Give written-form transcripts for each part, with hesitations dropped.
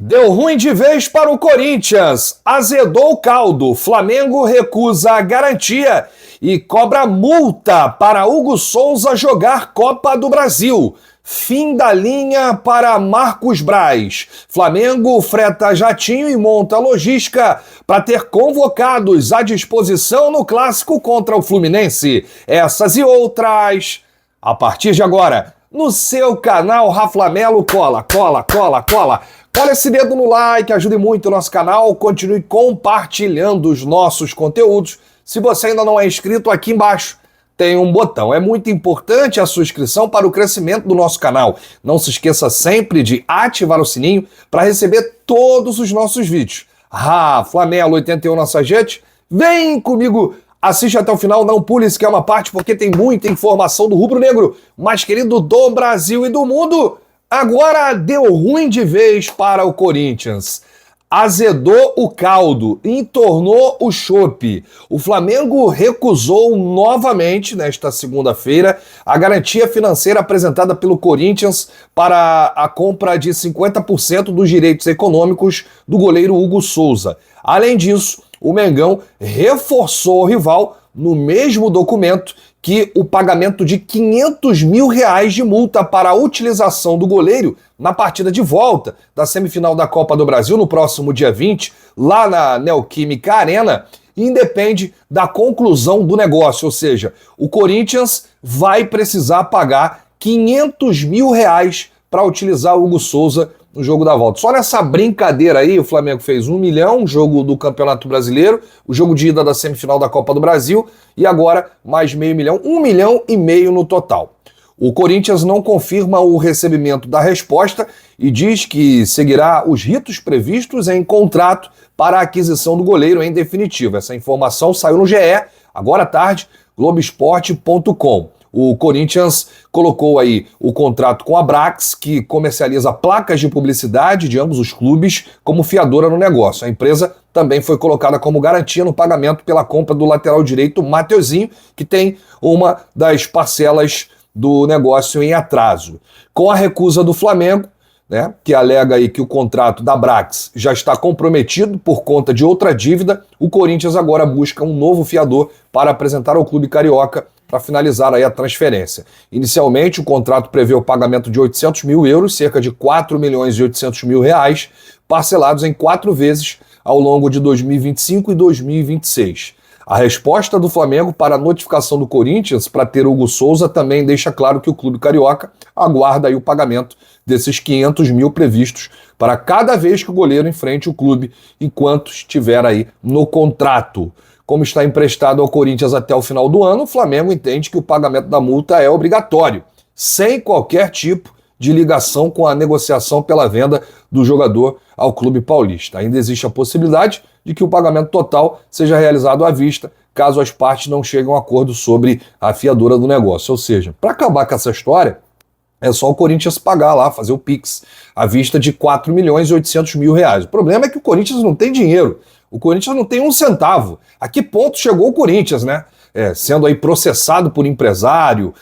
Deu ruim de vez para o Corinthians. Azedou o caldo. Flamengo recusa a garantia e cobra multa para Hugo Souza jogar Copa do Brasil. Fim da linha para Marcos Braz. Flamengo freta jatinho e monta logística para ter convocados à disposição no clássico contra o Fluminense. Essas e outras, a partir de agora, no seu canal Raflamelo. Cola. Cola esse dedo no like, ajude muito o nosso canal, continue compartilhando os nossos conteúdos. Se você ainda não é inscrito, aqui embaixo tem um botão. É muito importante a sua inscrição para o crescimento do nosso canal. Não se esqueça sempre de ativar o sininho para receber todos os nossos vídeos. Raflamelo 81 nossa gente, vem comigo, assiste até o final, não pule sequer uma parte, porque tem muita informação do rubro-negro mais querido do Brasil e do mundo. Agora deu ruim de vez para o Corinthians. Azedou o caldo, entornou o chope. O Flamengo recusou novamente, nesta segunda-feira, a garantia financeira apresentada pelo Corinthians para a compra de 50% dos direitos econômicos do goleiro Hugo Souza. Além disso, o Mengão reforçou o rival no mesmo documento que o pagamento de R$500 mil de multa para a utilização do goleiro na partida de volta da semifinal da Copa do Brasil no próximo dia 20, lá na Neoquímica Arena, independe da conclusão do negócio, ou seja, o Corinthians vai precisar pagar R$500 mil para utilizar o Hugo Souza no jogo da volta. Só nessa brincadeira aí, o Flamengo fez 1 milhão, jogo do Campeonato Brasileiro, o jogo de ida da semifinal da Copa do Brasil, e agora mais meio milhão, 1,5 milhão no total. O Corinthians não confirma o recebimento da resposta e diz que seguirá os ritos previstos em contrato para a aquisição do goleiro em definitivo. Essa informação saiu no GE, agora à tarde, Globoesporte.com. O Corinthians colocou aí o contrato com a Brax, que comercializa placas de publicidade de ambos os clubes, como fiadora no negócio. A empresa também foi colocada como garantia no pagamento pela compra do lateral direito Mateuzinho, que tem uma das parcelas do negócio em atraso. Com a recusa do Flamengo, que alega aí que o contrato da Brax já está comprometido por conta de outra dívida, o Corinthians agora busca um novo fiador para apresentar ao clube carioca para finalizar aí a transferência. Inicialmente, o contrato prevê o pagamento de €800 mil, cerca de R$4.800.000, parcelados em 4 vezes ao longo de 2025 e 2026. A resposta do Flamengo para a notificação do Corinthians para ter Hugo Souza também deixa claro que o clube carioca aguarda aí o pagamento desses R$500 mil previstos para cada vez que o goleiro enfrente o clube enquanto estiver aí no contrato. Como está emprestado ao Corinthians até o final do ano, o Flamengo entende que o pagamento da multa é obrigatório, sem qualquer tipo de ligação com a negociação pela venda do jogador ao clube paulista. Ainda existe a possibilidade de que o pagamento total seja realizado à vista, caso as partes não cheguem a um acordo sobre a fiadora do negócio. Ou seja, para acabar com essa história, é só o Corinthians pagar lá, fazer o Pix, à vista de R$4.800.000. O problema é que o Corinthians não tem dinheiro. O Corinthians não tem um centavo. A que ponto chegou o Corinthians, né? Sendo aí processado por empresário,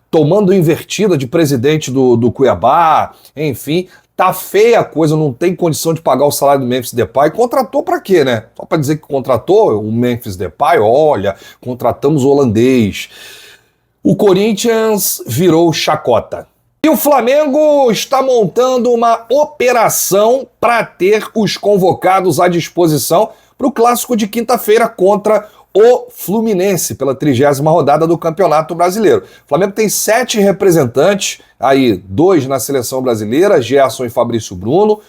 tomando invertida de presidente do Cuiabá, enfim, tá feia a coisa, não tem condição de pagar o salário do Memphis Depay. Contratou pra quê, né? Só pra dizer que contratou o Memphis Depay? Olha, contratamos o holandês. O Corinthians virou chacota. E o Flamengo está montando uma operação para ter os convocados à disposição para o clássico de quinta-feira contra o Fluminense, pela 30ª rodada do Campeonato Brasileiro. O Flamengo tem 7 representantes, aí 2 na seleção brasileira, Gerson e Fabrício Bruno,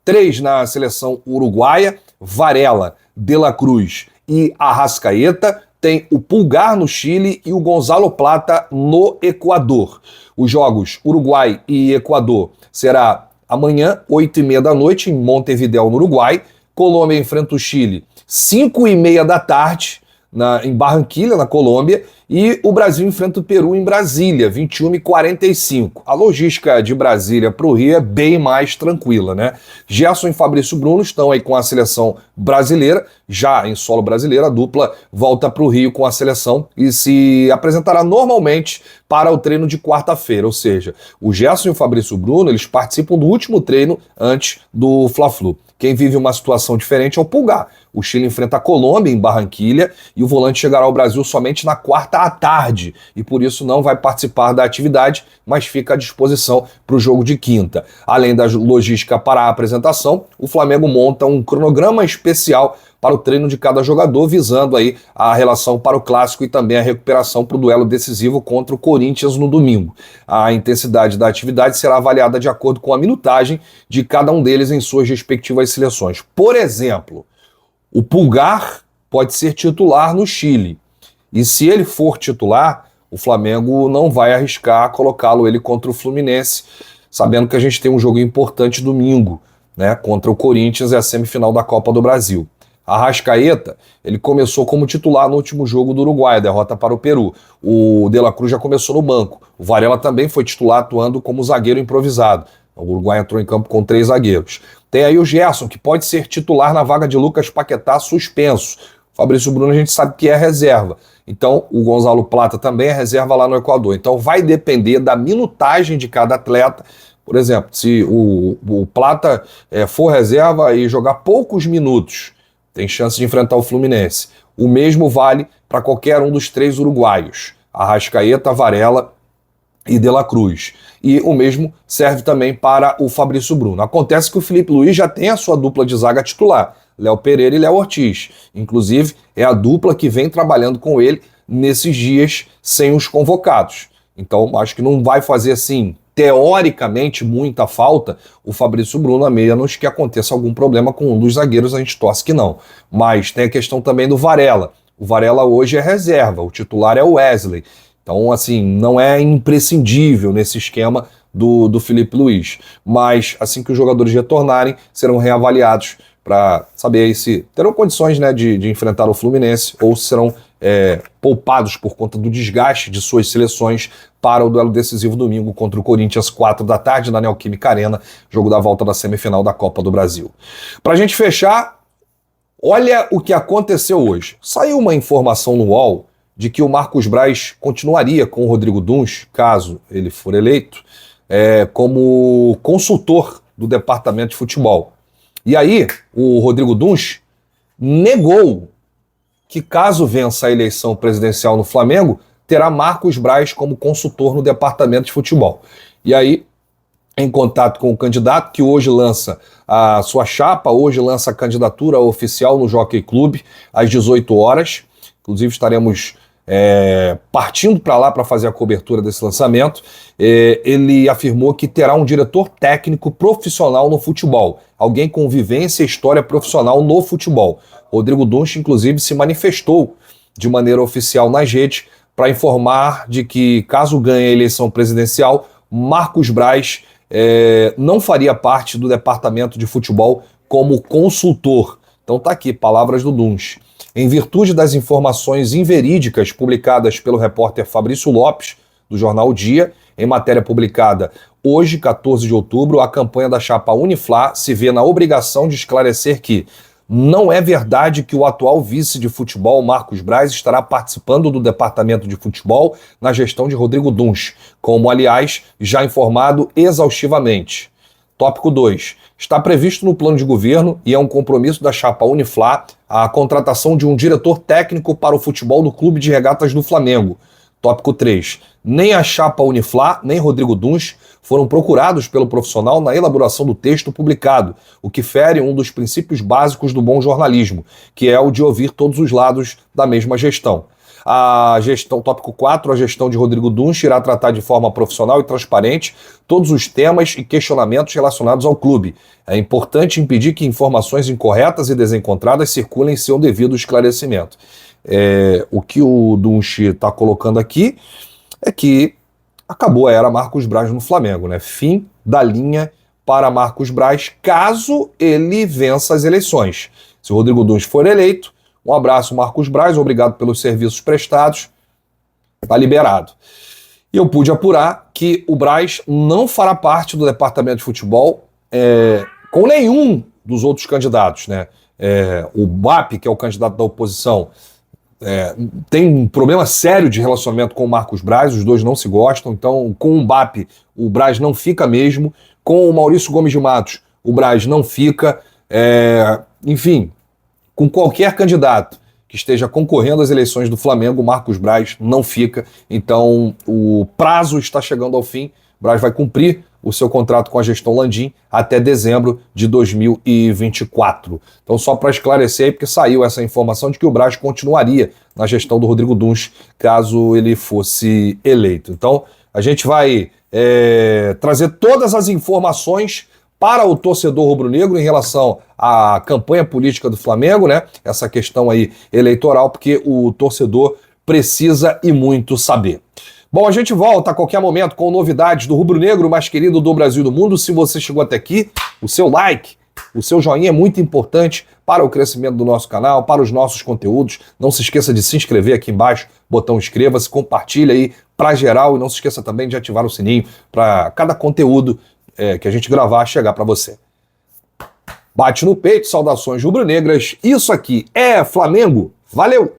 3 na seleção uruguaia, Varela, De La Cruz e Arrascaeta. Tem o Pulgar no Chile e o Gonzalo Plata no Equador. Os jogos Uruguai e Equador será amanhã, 8h30 da noite, em Montevidéu, no Uruguai. Colômbia enfrenta o Chile, 5h30 da tarde, em Barranquilla, na Colômbia, e o Brasil enfrenta o Peru em Brasília, 21h45. A logística de Brasília para o Rio é bem mais tranquila, né? Gerson e Fabrício Bruno estão aí com a seleção brasileira, já em solo brasileiro, a dupla volta para o Rio com a seleção e se apresentará normalmente para o treino de quarta-feira, ou seja, o Gerson e o Fabrício Bruno, eles participam do último treino antes do Fla-Flu. Quem vive uma situação diferente é o Pulgar. O Chile enfrenta a Colômbia em Barranquilla e o volante chegará ao Brasil somente na quarta à tarde e por isso não vai participar da atividade, mas fica à disposição para o jogo de quinta. Além da logística para a apresentação, o Flamengo monta um cronograma especial para o treino de cada jogador, visando aí a relação para o clássico e também a recuperação para o duelo decisivo contra o Corinthians no domingo. A intensidade da atividade será avaliada de acordo com a minutagem de cada um deles em suas respectivas seleções. Por exemplo, o Pulgar pode ser titular no Chile. E se ele for titular, o Flamengo não vai arriscar colocá-lo ele contra o Fluminense, sabendo que a gente tem um jogo importante domingo, né, contra o Corinthians, é a semifinal da Copa do Brasil. Arrascaeta, ele começou como titular no último jogo do Uruguai, a derrota para o Peru. O De La Cruz já começou no banco. O Varela também foi titular atuando como zagueiro improvisado. O Uruguai entrou em campo com 3 zagueiros. Tem aí o Gerson, que pode ser titular na vaga de Lucas Paquetá suspenso. O Fabrício Bruno a gente sabe que é reserva. Então o Gonzalo Plata também é reserva lá no Equador. Então vai depender da minutagem de cada atleta. Por exemplo, se o Plata for reserva e jogar poucos minutos, tem chance de enfrentar o Fluminense. O mesmo vale para qualquer um dos 3 uruguaios. Arrascaeta, Varela e De La Cruz. E o mesmo serve também para o Fabrício Bruno. Acontece que o Filipe Luís já tem a sua dupla de zaga titular, Léo Pereira e Léo Ortiz. Inclusive, é a dupla que vem trabalhando com ele nesses dias sem os convocados. Então, acho que não vai fazer assim, teoricamente, muita falta o Fabrício Bruno, a menos que aconteça algum problema com um dos zagueiros, a gente torce que não. Mas tem a questão também do Varela. O Varela hoje é reserva, o titular é o Wesley. Então, assim, não é imprescindível nesse esquema do Filipe Luís. Mas, assim que os jogadores retornarem, serão reavaliados para saber aí se terão condições, né, de enfrentar o Fluminense ou se serão poupados por conta do desgaste de suas seleções para o duelo decisivo domingo contra o Corinthians, 4 da tarde, na Neoquímica Arena, jogo da volta da semifinal da Copa do Brasil. Para a gente fechar, olha o que aconteceu hoje. Saiu uma informação no UOL de que o Marcos Braz continuaria com o Rodrigo Dunsch, caso ele for eleito, como consultor do departamento de futebol. E aí, o Rodrigo Dunsch negou que, caso vença a eleição presidencial no Flamengo, terá Marcos Braz como consultor no departamento de futebol. E aí, em contato com o candidato, que hoje lança a sua chapa, hoje lança a candidatura oficial no Jockey Club, às 18 horas. Inclusive, estaremos partindo para lá para fazer a cobertura desse lançamento. Ele afirmou que terá um diretor técnico profissional no futebol, alguém com vivência e história profissional no futebol. Rodrigo Dunsch, inclusive, se manifestou de maneira oficial nas redes para informar de que, caso ganhe a eleição presidencial, Marcos Braz não faria parte do departamento de futebol como consultor. Então tá aqui, palavras do Dunsch. Em virtude das informações inverídicas publicadas pelo repórter Fabrício Lopes, do jornal O Dia, em matéria publicada hoje, 14 de outubro, a campanha da chapa Uniflá se vê na obrigação de esclarecer que não é verdade que o atual vice de futebol, Marcos Braz, estará participando do departamento de futebol na gestão de Rodrigo Dunsch, como, aliás, já informado exaustivamente. Tópico 2. Está previsto no plano de governo e é um compromisso da chapa Uniflá a contratação de um diretor técnico para o futebol do Clube de Regatas do Flamengo. Tópico 3. Nem a chapa Uniflá, nem Rodrigo Dunsch foram procurados pelo profissional na elaboração do texto publicado, o que fere um dos princípios básicos do bom jornalismo, que é o de ouvir todos os lados da mesma gestão. A gestão, tópico 4, a gestão de Rodrigo Dunsch irá tratar de forma profissional e transparente todos os temas e questionamentos relacionados ao clube. É importante impedir que informações incorretas e desencontradas circulem sem o devido esclarecimento. O que o Dunsch está colocando aqui é que acabou a era Marcos Braz no Flamengo, né? Fim da linha para Marcos Braz, caso ele vença as eleições. Se o Rodrigo Dunsch for eleito, Um abraço, Marcos Braz, obrigado pelos serviços prestados, tá liberado. E eu pude apurar que o Braz não fará parte do departamento de futebol com nenhum dos outros candidatos, né? O BAP, que é o candidato da oposição, tem um problema sério de relacionamento com o Marcos Braz, os dois não se gostam, então com o BAP o Braz não fica mesmo, com o Maurício Gomes de Matos o Braz não fica, enfim, com qualquer candidato que esteja concorrendo às eleições do Flamengo, o Marcos Braz não fica, então o prazo está chegando ao fim, o Braz vai cumprir o seu contrato com a gestão Landim até dezembro de 2024. Então, só para esclarecer aí, porque saiu essa informação de que o Braz continuaria na gestão do Rodrigo Dunsch, caso ele fosse eleito. Então, a gente vai trazer todas as informações para o torcedor rubro-negro em relação à campanha política do Flamengo, né? Essa questão aí eleitoral, porque o torcedor precisa e muito saber. Bom, a gente volta a qualquer momento com novidades do rubro-negro mais querido do Brasil e do mundo. Se você chegou até aqui, o seu like, o seu joinha é muito importante para o crescimento do nosso canal, para os nossos conteúdos. Não se esqueça de se inscrever aqui embaixo, botão inscreva-se, compartilha aí para geral e não se esqueça também de ativar o sininho para cada conteúdo que a gente gravar chegar para você. Bate no peito, saudações rubro-negras. Isso aqui é Flamengo. Valeu!